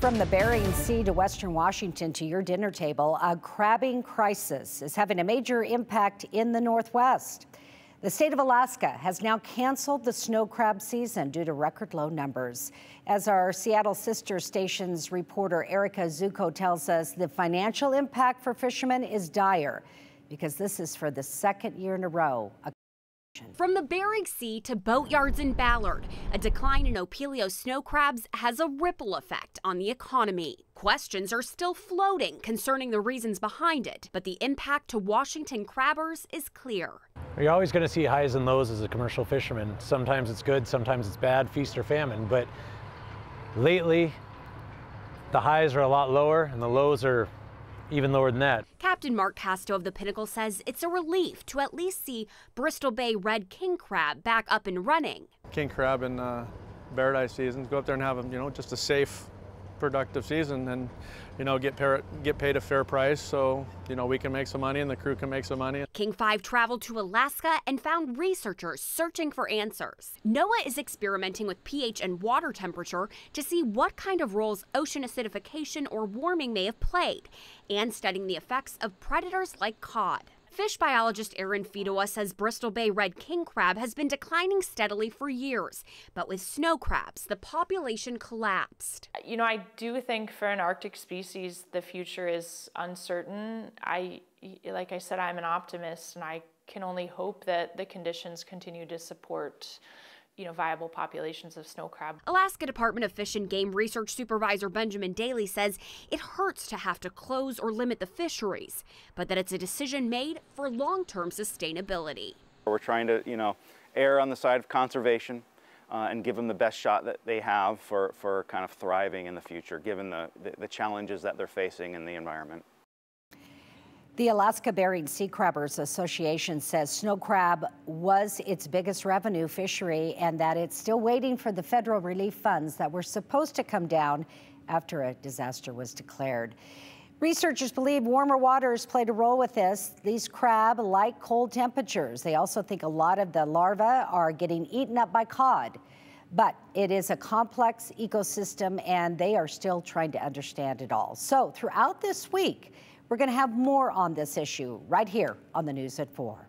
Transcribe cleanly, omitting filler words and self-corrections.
From the Bering Sea to Western Washington to your dinner table, a crabbing crisis is having a major impact in the Northwest. The state of Alaska has now canceled the snow crab season due to record low numbers. As our Seattle sister station's reporter Erica Zuko tells us, the financial impact for fishermen is dire because this is for the second year in a row. From the Bering Sea to boatyards in Ballard, a decline in Opilio snow crabs has a ripple effect on the economy. Questions are still floating concerning the reasons behind it, but the impact to Washington crabbers is clear. You're always going to see highs and lows as a commercial fisherman. Sometimes it's good, sometimes it's bad, feast or famine. But lately, the highs are a lot lower and the lows are even lower than that. Captain Mark Casto of the Pinnacle says it's a relief to at least see Bristol Bay red king crab back up and running. King crab in paradise season, go up there and have them, just a safe, productive season, and get paid a fair price, so we can make some money and the crew can make some money. King 5 traveled to Alaska and found researchers searching for answers. NOAA is experimenting with pH and water temperature to see what kind of roles ocean acidification or warming may have played, and studying the effects of predators like cod. Fish biologist Aaron Fedowa says Bristol Bay red king crab has been declining steadily for years, but with snow crabs, the population collapsed. I do think for an Arctic species, the future is uncertain. Like I said, I'm an optimist, and I can only hope that the conditions continue to support viable populations of snow crab. Alaska Department of Fish and Game Research Supervisor Benjamin Daly says it hurts to have to close or limit the fisheries, but that it's a decision made for long-term sustainability. We're trying to, err on the side of conservation and give them the best shot that they have for kind of thriving in the future, given the challenges that they're facing in the environment. The Alaska Bering Sea Crabbers Association says snow crab was its biggest revenue fishery and that it's still waiting for the federal relief funds that were supposed to come down after a disaster was declared. Researchers believe warmer waters played a role with this. These crab like cold temperatures. They also think a lot of the larvae are getting eaten up by cod. But it is a complex ecosystem and they are still trying to understand it all. So throughout this week, we're going to have more on this issue right here on the News at 4.